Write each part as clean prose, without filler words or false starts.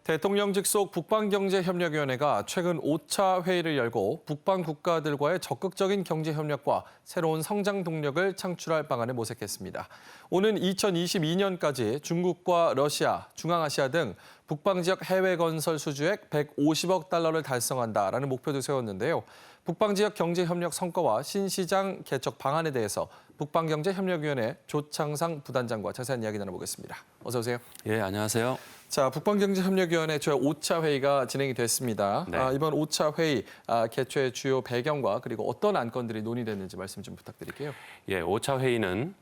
대통령 직속 북방경제협력위원회가 최근 5차 회의를 열고 북방 국가들과의 적극적인 경제협력과 새로운 성장 동력을 창출할 방안을 모색했습니다. 오는 2022년까지 중국과 러시아, 중앙아시아 등 북방 지역 해외 건설 수주액 150억 달러를 달성한다라는 목표도 세웠는데요. 북방 지역 경제협력 성과와 신시장 개척 방안에 대해서 북방경제협력위원회 조창상 부단장과 자세한 이야기 나눠보겠습니다. 어서 오세요. 예, 안녕하세요. 자, 북방경제협력위원회 제5차 회의가 진행이 됐습니다. 네. 이번 5차 회의 개최 주요 배경과 그리고 어떤 안건들이 논의됐는지 말씀 좀 부탁드릴게요. 예, 5차 회의는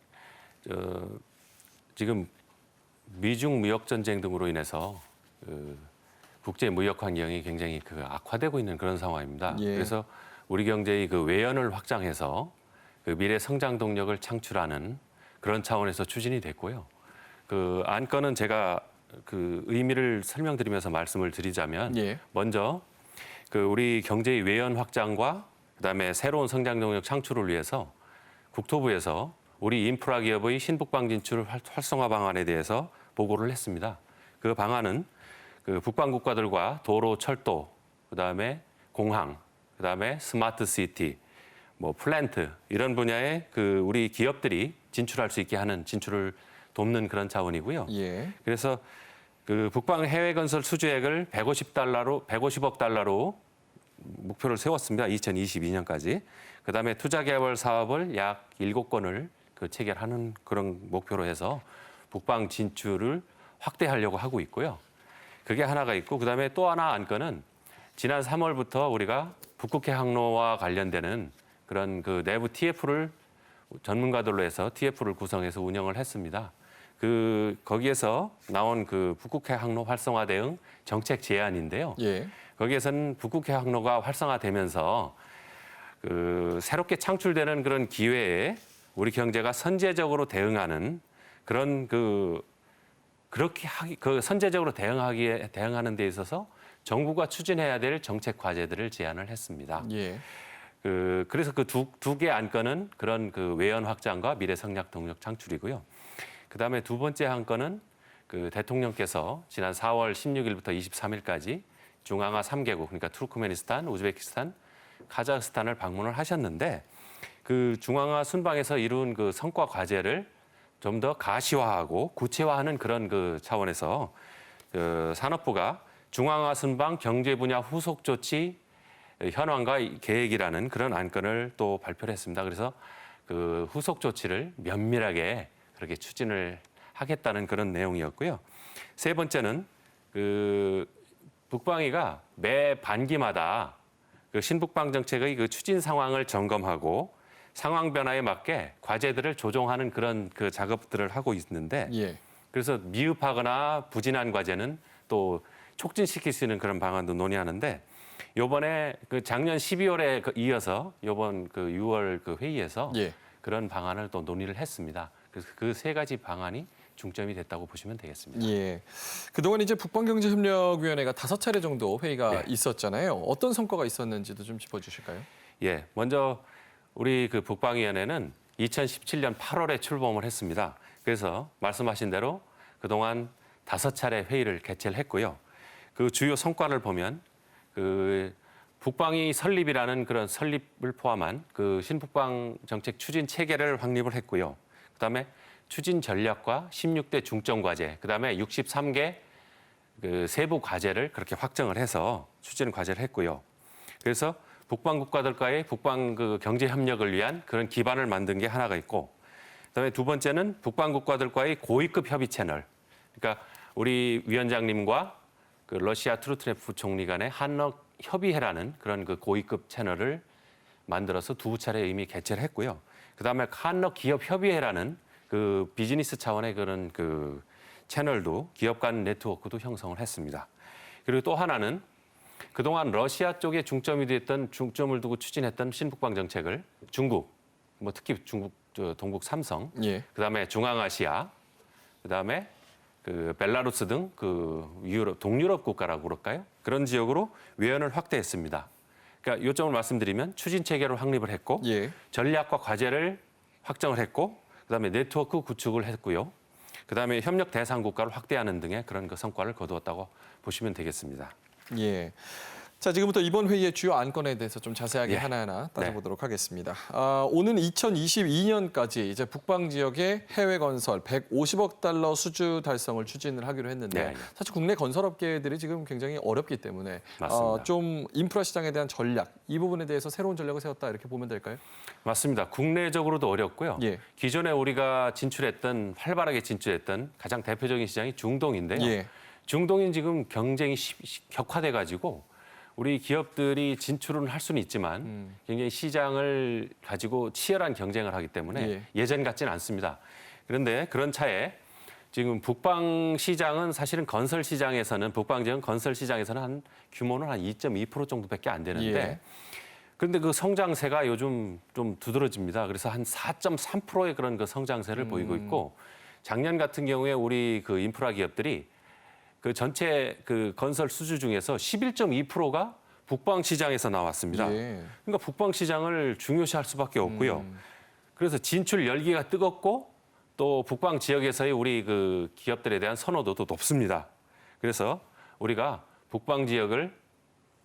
지금 미중 무역 전쟁 등으로 인해서 국제 무역 환경이 굉장히 악화되고 있는 그런 상황입니다. 예. 그래서 우리 경제의 외연을 확장해서 미래 성장 동력을 창출하는 그런 차원에서 추진이 됐고요. 안건은 제가 의미를 설명드리면서 말씀을 드리자면 예. 먼저 우리 경제의 외연 확장과 그다음에 새로운 성장 동력 창출을 위해서 국토부에서 우리 인프라 기업의 신북방 진출 활성화 방안에 대해서 보고를 했습니다. 그 방안은 북방 국가들과 도로, 철도, 그다음에 공항, 그다음에 스마트 시티, 플랜트 이런 분야에 우리 기업들이 진출할 수 있게 하는 진출을 돕는 그런 차원이고요. 예. 그래서 북방 해외 건설 수주액을 150억 달러로 목표를 세웠습니다. 2022년까지. 그다음에 투자 개발 사업을 약 7건을 체결하는 그런 목표로 해서 북방 진출을 확대하려고 하고 있고요. 그게 하나가 있고 그다음에 또 하나 안건은 지난 3월부터 우리가 북극해 항로와 관련되는 그런 내부 TF를 전문가들로 해서 TF를 구성해서 운영을 했습니다. 거기에서 나온 북극해 항로 활성화 대응 정책 제안인데요. 예. 거기에서는 북극해 항로가 활성화되면서 새롭게 창출되는 그런 기회에 우리 경제가 선제적으로 대응하는 그런 선제적으로 대응하는 데 있어서 정부가 추진해야 될 정책 과제들을 제안을 했습니다. 예. 그래서 두 개 안건은 그런 외연 확장과 미래 성장 동력 창출이고요. 그다음에 두 번째 안건은 대통령께서 지난 4월 16일부터 23일까지 중앙아 3개국 그러니까 투르크메니스탄, 우즈베키스탄, 카자흐스탄을 방문을 하셨는데 중앙아 순방에서 이룬 성과 과제를 좀 더 가시화하고 구체화하는 그런 차원에서 산업부가 중앙아 순방 경제 분야 후속 조치 현황과 계획이라는 그런 안건을 또 발표를 했습니다. 그래서 후속 조치를 면밀하게 그렇게 추진을 하겠다는 그런 내용이었고요. 세 번째는 북방위가 매 반기마다 신북방 정책의 추진 상황을 점검하고 상황 변화에 맞게 과제들을 조정하는 그런 작업들을 하고 있는데 예. 그래서 미흡하거나 부진한 과제는 또 촉진시킬 수 있는 그런 방안도 논의하는데 이번에 작년 12월에 이어서 이번 6월 회의에서 예. 그런 방안을 또 논의를 했습니다. 그래서 그 세 가지 방안이 중점이 됐다고 보시면 되겠습니다. 예. 그동안 이제 북방경제협력위원회가 5차례 정도 회의가 네. 있었잖아요. 어떤 성과가 있었는지도 좀 짚어주실까요? 예, 먼저 우리 북방위원회는 2017년 8월에 출범을 했습니다. 그래서 말씀하신 대로 그동안 5차례 회의를 개최를 했고요. 주요 성과를 보면 북방위 설립이라는 그런 설립을 포함한 신북방 정책 추진 체계를 확립을 했고요. 그다음에 추진 전략과 16대 중점 과제, 그다음에 63개 세부 과제를 그렇게 확정을 해서 추진 과제를 했고요. 그래서 북방 국가들과의 북방 경제 협력을 위한 그런 기반을 만든 게 하나가 있고, 그다음에 두 번째는 북방 국가들과의 고위급 협의 채널. 그러니까 우리 위원장님과 러시아 트루트네프 총리 간의 한러 협의회라는 그런 고위급 채널을 만들어서 2차례 이미 개최를 했고요. 그다음에 한러 기업 협의회라는 비즈니스 차원의 그런 채널도 기업 간 네트워크도 형성을 했습니다. 그리고 또 하나는 그동안 러시아 쪽에 중점을 두고 추진했던 신북방 정책을 중국, 특히 중국 동북 삼성, 예. 그다음에 중앙아시아, 그다음에 벨라루스 등 동유럽 국가라고 그럴까요? 그런 지역으로 외연을 확대했습니다. 그러니까 요점을 말씀드리면 추진 체계를 확립을 했고 예. 전략과 과제를 확정을 했고 그다음에 네트워크 구축을 했고요. 그다음에 협력 대상 국가를 확대하는 등의 그런 그 성과를 거두었다고 보시면 되겠습니다. 예. 자, 지금부터 이번 회의의 주요 안건에 대해서 좀 자세하게 예. 하나하나 따져보도록 하겠습니다. 오는 2022년까지 이제 북방 지역의 해외 건설 150억 달러 수주 달성을 추진을 하기로 했는데 네. 사실 국내 건설업계들이 지금 굉장히 어렵기 때문에 맞습니다. 좀 인프라 시장에 대한 전략 이 부분에 대해서 새로운 전략을 세웠다 이렇게 보면 될까요? 맞습니다. 국내적으로도 어렵고요. 예. 기존에 우리가 활발하게 진출했던 가장 대표적인 시장이 중동인데요. 예. 중동인 지금 경쟁이 격화돼 가지고 우리 기업들이 진출은 할 수는 있지만 굉장히 시장을 가지고 치열한 경쟁을 하기 때문에 예. 예전 같지는 않습니다. 그런데 그런 차에 지금 북방 시장은 사실은 건설 시장에서는 북방 지역 건설 시장에서는 한 규모는 한 2.2% 정도밖에 안 되는데 예. 그런데 그 성장세가 요즘 좀 두드러집니다. 그래서 한 4.3%의 그런 그 성장세를 보이고 있고 작년 같은 경우에 우리 그 인프라 기업들이 그 전체 그 건설 수주 중에서 11.2%가 북방 시장에서 나왔습니다. 예. 그러니까 북방 시장을 중요시할 수밖에 없고요. 그래서 진출 열기가 뜨겁고 또 북방 지역에서의 우리 그 기업들에 대한 선호도도 높습니다. 그래서 우리가 북방 지역을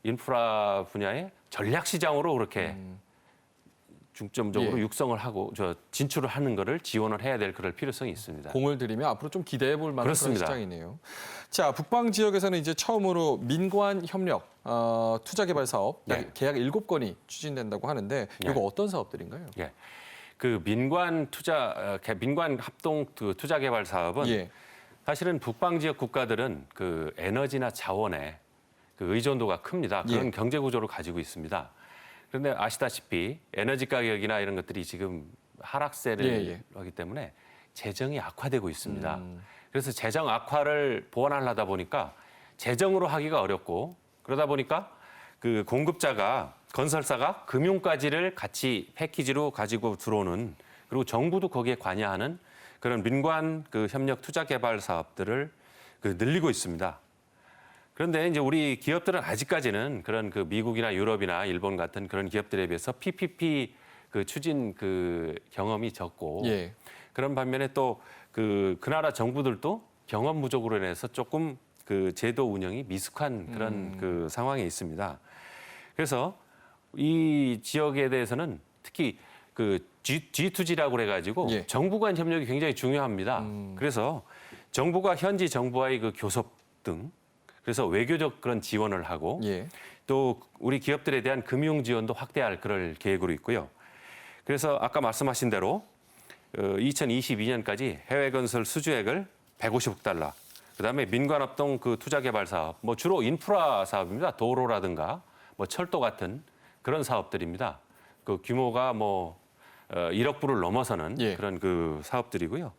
인프라 분야의 전략 시장으로 그렇게 중점적으로 예. 육성을 하고 진출을 하는 거를 지원을 해야 될 그럴 필요성이 있습니다. 공을 들이면 앞으로 좀 기대해 볼 만한 그런 그렇습니다. 시장이네요. 자, 북방 지역에서는 이제 처음으로 민관 협력 투자 개발 사업 네. 계약 7건이 추진된다고 하는데 이거 네. 어떤 사업들인가요? 예. 그 민관 합동 그 투자 개발 사업은 예. 사실은 북방 지역 국가들은 그 에너지나 자원에 그 의존도가 큽니다. 그런 예. 경제 구조를 가지고 있습니다. 그런데 아시다시피 에너지 가격이나 이런 것들이 지금 하락세를 예. 하기 때문에 재정이 악화되고 있습니다. 그래서 재정 악화를 보완하려다 보니까 재정으로 하기가 어렵고 그러다 보니까 그 공급자가 건설사가 금융까지를 같이 패키지로 가지고 들어오는 그리고 정부도 거기에 관여하는 그런 민관 그 협력 투자 개발 사업들을 그 늘리고 있습니다. 그런데 이제 우리 기업들은 아직까지는 그런 그 미국이나 유럽이나 일본 같은 그런 기업들에 비해서 PPP 그 추진 그 경험이 적고 예. 그런 반면에 또 그 나라 정부들도 경험 부족으로 인해서 조금 그 제도 운영이 미숙한 그런 그 상황에 있습니다. 그래서 이 지역에 대해서는 특히 그 G2G라고 그래가지고 예. 정부 간 협력이 굉장히 중요합니다. 그래서 정부가 현지 정부와의 그 교섭 등 그래서 외교적 그런 지원을 하고 예. 또 우리 기업들에 대한 금융 지원도 확대할 그럴 계획으로 있고요. 그래서 아까 말씀하신 대로 2022년까지 해외 건설 수주액을 150억 달러, 그다음에 민관합동 그 투자 개발 사업, 뭐 주로 인프라 사업입니다. 도로라든가 뭐 철도 같은 그런 사업들입니다. 그 규모가 뭐 1억 불을 넘어서는 예. 그런 그 사업들이고요.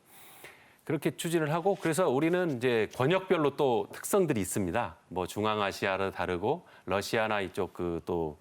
그렇게 추진을 하고 그래서 우리는 이제 권역별로 또 특성들이 있습니다. 뭐 중앙아시아로 다르고 러시아나 이쪽 그 또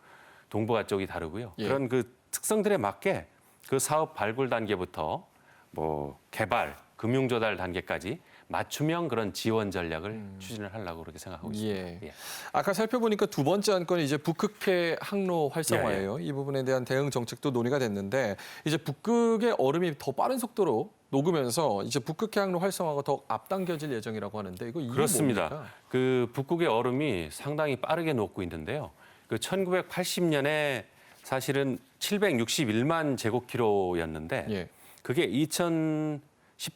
동북아 쪽이 다르고요. 예. 그런 그 특성들에 맞게 그 사업 발굴 단계부터 뭐 개발, 금융 조달 단계까지 맞춤형 그런 지원 전략을 추진을 하려고 그렇게 생각하고 있습니다. 예. 예. 아까 살펴보니까 두 번째 안건이 이제 북극해 항로 활성화예요. 이 부분에 대한 대응 정책도 논의가 됐는데 이제 북극의 얼음이 더 빠른 속도로 녹으면서 이제 북극해 항로 활성화가 더 앞당겨질 예정이라고 하는데 이거 이게 그렇습니다. 뭡니까? 그 북극의 얼음이 상당히 빠르게 녹고 있는데요. 그 1980년에 사실은 761만 제곱킬로였는데 예. 그게 2018년,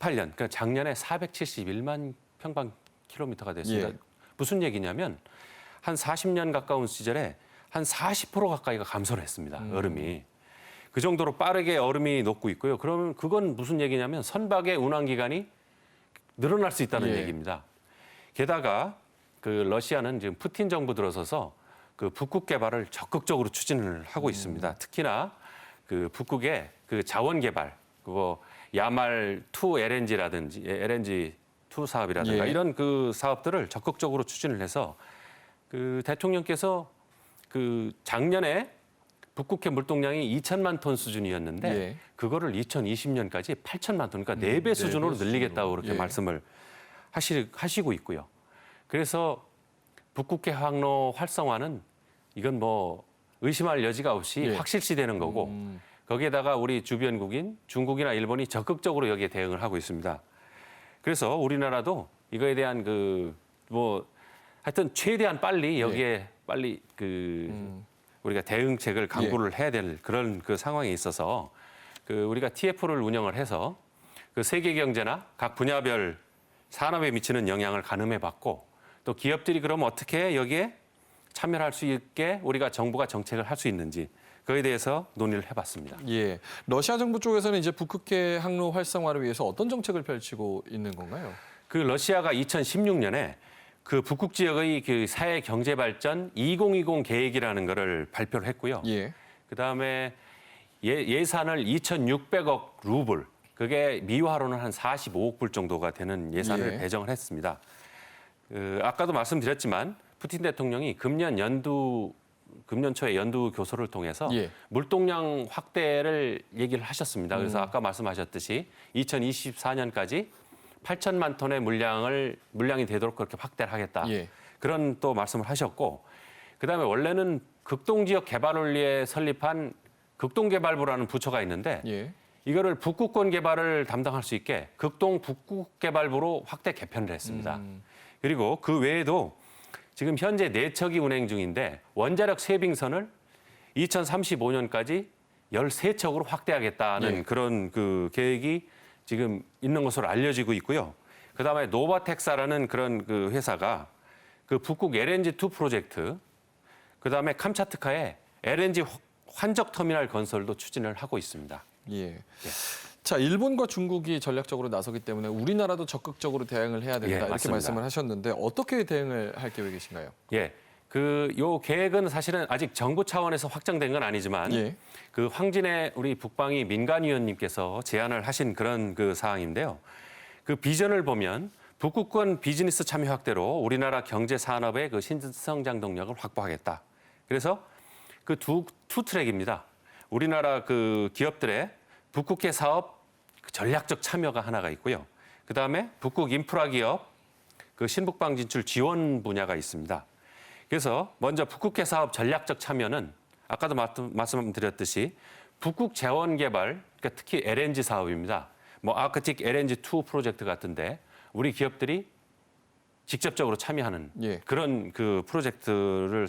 그러니까 작년에 471만 평방 킬로미터가 됐습니다. 예. 무슨 얘기냐면 한 40년 가까운 시절에 한 40% 가까이가 감소를 했습니다. 얼음이. 그 정도로 빠르게 얼음이 녹고 있고요. 그러면 그건 무슨 얘기냐면 선박의 운항 기간이 늘어날 수 있다는 예. 얘기입니다. 게다가 그 러시아는 지금 푸틴 정부 들어서서 그 북극 개발을 적극적으로 추진을 하고 있습니다. 특히나 그 북극의 그 자원 개발, 그거 야말 2 LNG라든지 LNG 2 사업이라든가 예. 이런 그 사업들을 적극적으로 추진을 해서 그 대통령께서 그 작년에 북극해 물동량이 2천만 톤 수준이었는데 예. 그거를 2020년까지 8천만 톤, 그러니까 4배 4배 수준으로 늘리겠다고 그렇게 예. 말씀을 하시고 있고요. 그래서 북극해 항로 활성화는 이건 뭐 의심할 여지가 없이 예. 확실시되는 거고 거기에다가 우리 주변국인 중국이나 일본이 적극적으로 여기에 대응을 하고 있습니다. 그래서 우리나라도 이거에 대한 하여튼 최대한 빨리 여기에 빨리 우리가 대응책을 강구를 해야 될 그런 그 상황에 있어서 우리가 TF를 운영을 해서 그 세계 경제나 각 분야별 산업에 미치는 영향을 가늠해 봤고 또 기업들이 그럼 어떻게 여기에 참여할 수 있게 우리가 정부가 정책을 할 수 있는지 그에 대해서 논의를 해봤습니다. 예, 러시아 정부 쪽에서는 이제 북극해 항로 활성화를 위해서 어떤 정책을 펼치고 있는 건가요? 그 러시아가 2016년에 그 북극 지역의 그 사회 경제 발전 2020 계획이라는 거를 발표를 했고요. 예. 그다음에 예산을 2,600억 루블, 그게 미화로는 한 45억 불 정도가 되는 예산을 예. 배정을 했습니다. 아까도 말씀드렸지만 푸틴 대통령이 금년 초에 연두 교소를 통해서 예. 물동량 확대를 얘기를 하셨습니다. 그래서 아까 말씀하셨듯이 2024년까지 8천만 톤의 물량이 되도록 그렇게 확대를 하겠다. 예. 그런 또 말씀을 하셨고, 그다음에 원래는 극동지역 개발원리에 설립한 극동개발부라는 부처가 있는데 예. 이거를 북극권 개발을 담당할 수 있게 극동 북극개발부로 확대 개편을 했습니다. 그리고 그 외에도 지금 현재 4척이 운행 중인데 원자력 쇄빙선을 2035년까지 13척으로 확대하겠다는 예. 그런 그 계획이 지금 있는 것으로 알려지고 있고요. 그다음에 노바텍사라는 그런 그 회사가 그 북극 LNG2 프로젝트, 그다음에 캄차트카에 LNG 환적 터미널 건설도 추진을 하고 있습니다. 예. 자, 일본과 중국이 전략적으로 나서기 때문에 우리나라도 적극적으로 대응을 해야 된다. 예, 이렇게 맞습니다. 말씀을 하셨는데 어떻게 대응을 할 계획이신가요? 예. 요 계획은 사실은 아직 정부 차원에서 확정된 건 아니지만 예. 그 황진의 우리 북방위 민간위원님께서 제안을 하신 그런 그 사항인데요. 그 비전을 보면 북극권 비즈니스 참여 확대로 우리나라 경제 산업의 그 신성장 동력을 확보하겠다. 그래서 그 투 트랙입니다. 우리나라 그 기업들의 북극해 사업 전략적 참여가 하나가 있고요. 그다음에 북극 인프라 기업 그 신북방 진출 지원 분야가 있습니다. 그래서 먼저 북극해 사업 전략적 참여는 아까도 말씀드렸듯이 북극 재원 개발, 그러니까 특히 LNG 사업입니다. 뭐 아크틱 LNG2 프로젝트 같은데 우리 기업들이 직접적으로 참여하는 예. 그런 그 프로젝트를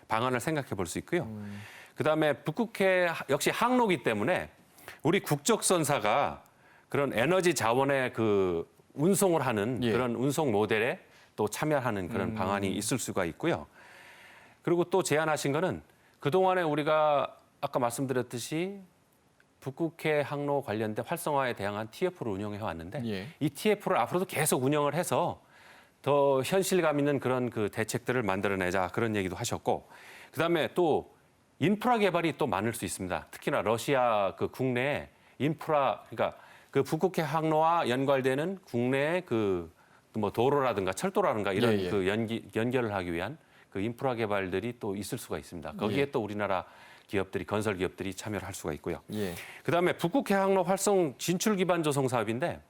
방안을 생각해 볼 수 있고요. 그다음에 북극해 역시 항로기 때문에 우리 국적선사가 그런 에너지 자원의 그 운송을 하는 예. 그런 운송 모델에 또 참여하는 그런 방안이 있을 수가 있고요. 그리고 또 제안하신 거는 그동안에 우리가 아까 말씀드렸듯이 북극해 항로 관련된 활성화에 대항한 TF를 운영해 왔는데 예. 이 TF를 앞으로도 계속 운영을 해서 더 현실감 있는 그런 그 대책들을 만들어내자 그런 얘기도 하셨고, 그다음에 또 인프라 개발이 또 많을 수 있습니다. 특히나 러시아 그 국내 인프라, 그러니까 그 북극해 항로와 연관되는 국내 그 뭐 도로라든가 철도라든가 이런 예, 예. 그 연결을 하기 위한 그 인프라 개발들이 또 있을 수가 있습니다. 거기에 예. 또 우리나라 기업들이 건설 기업들이 참여를 할 수가 있고요. 예. 그다음에 북극해 항로 활성 진출 기반 조성 사업인데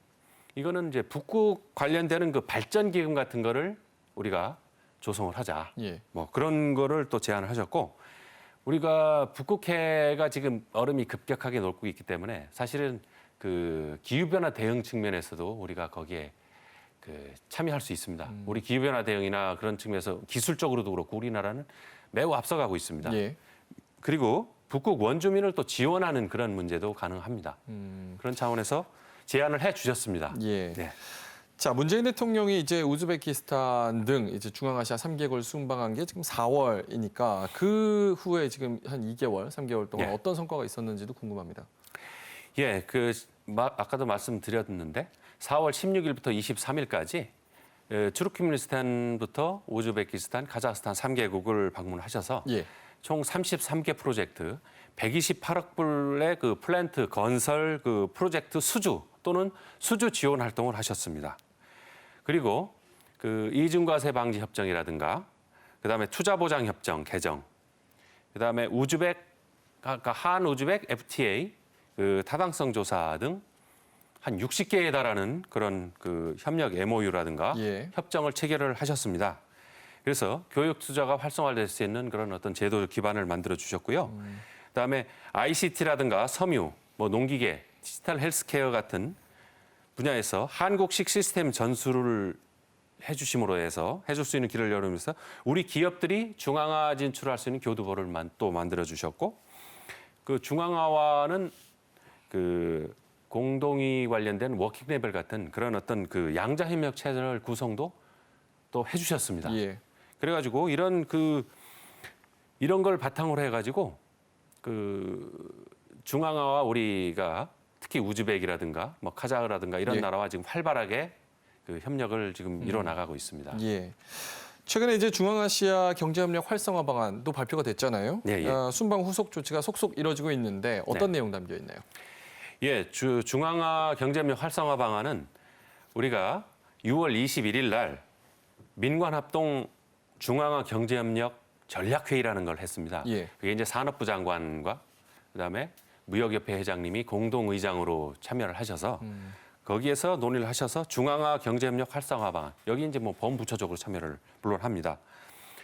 이거는 이제 북극 관련되는 그 발전 기금 같은 거를 우리가 조성을 하자. 예. 뭐 그런 거를 또 제안을 하셨고, 우리가 북극해가 지금 얼음이 급격하게 녹고 있기 때문에 사실은 그 기후변화 대응 측면에서도 우리가 거기에 그 참여할 수 있습니다. 우리 기후변화 대응이나 그런 측면에서 기술적으로도 그렇고 우리나라는 매우 앞서가고 있습니다. 예. 그리고 북극 원주민을 또 지원하는 그런 문제도 가능합니다. 그런 차원에서 제안을 해 주셨습니다. 예. 네. 자, 문재인 대통령이 이제 우즈베키스탄 등 이제 중앙아시아 3개국을 순방한 게 지금 4월이니까 그 후에 지금 한 2개월, 3개월 동안 예. 어떤 성과가 있었는지도 궁금합니다. 예, 아까도 말씀드렸는데 4월 16일부터 23일까지 투르크메니스탄부터 우즈베키스탄, 카자흐스탄 3개국을 방문하셔서 예. 총 33개 프로젝트, 128억 불의 그 플랜트 건설 그 프로젝트 수주 또는 수주 지원 활동을 하셨습니다. 그리고 그 이중과세 방지 협정이라든가, 그다음에 투자 보장 협정 개정, 그다음에 한 우즈벡 FTA 그 타당성 조사 등 한 60개에 달하는 그런 그 협력 MOU라든가 예. 협정을 체결을 하셨습니다. 그래서 교육 투자가 활성화될 수 있는 그런 어떤 제도 기반을 만들어 주셨고요. 그다음에 ICT라든가 섬유, 뭐 농기계, 디지털 헬스케어 같은 분야에서 한국식 시스템 전수를 해주심으로 해서 해줄 수 있는 길을 열으면서 우리 기업들이 중앙화 진출할 수 있는 교두보를 또 만들어 주셨고, 그 중앙화와는 그 공동이 관련된 워킹 레벨 같은 그런 어떤 그 양자 협력 체제를 구성도 또 해주셨습니다. 예. 그래가지고 이런 걸 바탕으로 해가지고 그 중앙화와 우리가 특히 우즈벡이라든가 뭐 카자흐라든가 이런 예. 나라와 지금 활발하게 그 협력을 지금 이뤄 나가고 있습니다. 예. 최근에 이제 중앙아시아 경제협력 활성화 방안도 발표가 됐잖아요. 예, 예. 순방 후속 조치가 속속 이뤄지고 있는데 어떤 내용 담겨 있나요? 예, 중앙화 경제협력 활성화 방안은 우리가 6월 21일 날 민관합동 중앙화 경제협력 전략회의라는 걸 했습니다. 예. 그게 이제 산업부 장관과 그다음에 무역협회 회장님이 공동의장으로 참여를 하셔서 거기에서 논의를 하셔서 중앙화 경제협력 활성화 방안, 여기 이제 뭐 범부처적으로 참여를 물론 합니다.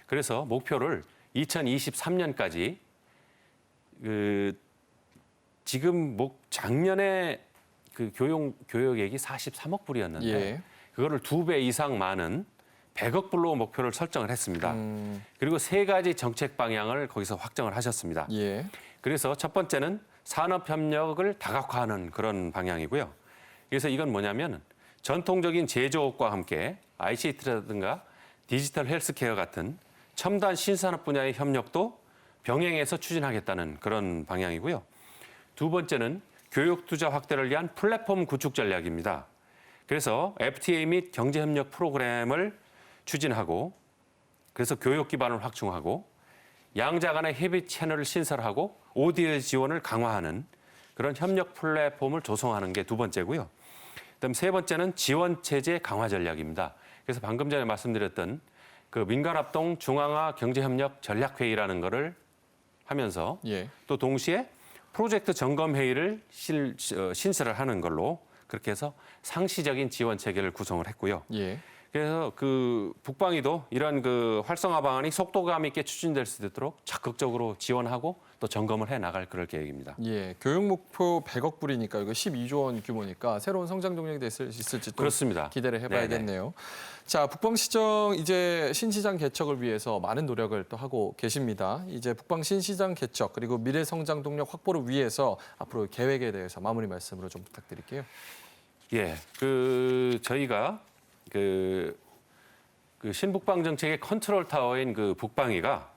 그래서 목표를 2023년까지 지금 작년에 그 교역액이 43억 불이었는데 예. 그거를 2배 이상 많은 100억 불로 목표를 설정을 했습니다. 그리고 3가지 정책 방향을 거기서 확정을 하셨습니다. 예. 그래서 첫 번째는 산업협력을 다각화하는 그런 방향이고요. 그래서 이건 뭐냐면 전통적인 제조업과 함께 ICT라든가 디지털 헬스케어 같은 첨단 신산업 분야의 협력도 병행해서 추진하겠다는 그런 방향이고요. 두 번째는 교육 투자 확대를 위한 플랫폼 구축 전략입니다. 그래서 FTA 및 경제협력 프로그램을 추진하고 그래서 교육 기반을 확충하고 양자 간의 협의 채널을 신설하고 ODA 지원을 강화하는 그런 협력 플랫폼을 조성하는 게 두 번째고요. 그다음 세 번째는 지원 체제 강화 전략입니다. 그래서 방금 전에 말씀드렸던 그 민간합동 중앙화 경제협력 전략회의라는 거를 하면서 예. 또 동시에 프로젝트 점검 회의를 신설을 하는 걸로 그렇게 해서 상시적인 지원 체계를 구성을 했고요. 예. 그래서 그 북방위도 이런 그 활성화 방안이 속도감 있게 추진될 수 있도록 적극적으로 지원하고 또 점검을 해 나갈 그럴 계획입니다. 예. 교육 목표 100억 불이니까 이거 12조 원 규모니까 새로운 성장 동력이 있을지 또 그렇습니다. 기대를 해봐야겠네요. 자, 북방시정 이제 신시장 개척을 위해서 많은 노력을 또 하고 계십니다. 이제 북방 신시장 개척 그리고 미래 성장 동력 확보를 위해서 앞으로 계획에 대해서 마무리 말씀으로 좀 부탁드릴게요. 예, 저희가 그 신북방 정책의 컨트롤 타워인 그 북방위가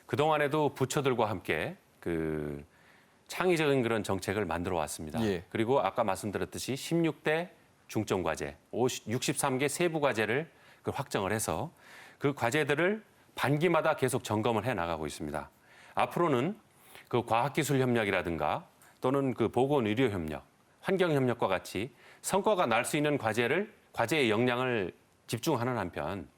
그동안에도 부처들과 함께 그 창의적인 그런 정책을 만들어 왔습니다. 예. 그리고 아까 말씀드렸듯이 16대 중점 과제, 63개 세부 과제를 확정을 해서 그 과제들을 반기마다 계속 점검을 해 나가고 있습니다. 앞으로는 그 과학기술 협력이라든가 또는 그 보건의료 협력, 환경 협력과 같이 성과가 날 수 있는 과제의 역량을 집중하는 한편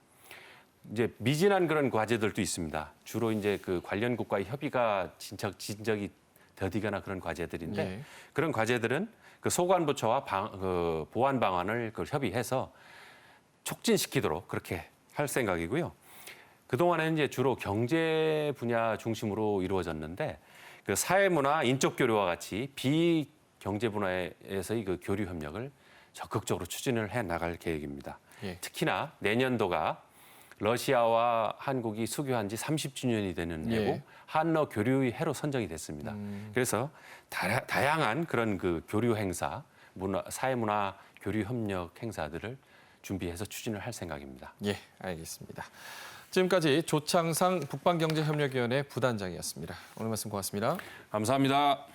이제 미진한 그런 과제들도 있습니다. 주로 이제 그 관련국과의 협의가 진척이 더디거나 그런 과제들인데 예. 그런 과제들은 그 소관부처와 보완 방안을 협의해서 촉진시키도록 그렇게 할 생각이고요. 그동안에는 이제 주로 경제 분야 중심으로 이루어졌는데 그 사회문화, 인적 교류와 같이 비경제 분야에서의 그 교류 협력을 적극적으로 추진을 해 나갈 계획입니다. 예. 특히나 내년도가 러시아와 한국이 수교한 지 30주년이 되는 해고 예. 한러 교류의 해로 선정이 됐습니다. 그래서 다양한 그런 그 교류 행사, 사회문화 교류 협력 행사들을 준비해서 추진을 할 생각입니다. 예, 알겠습니다. 지금까지 조창상 북방경제협력위원회 부단장이었습니다. 오늘 말씀 고맙습니다. 감사합니다.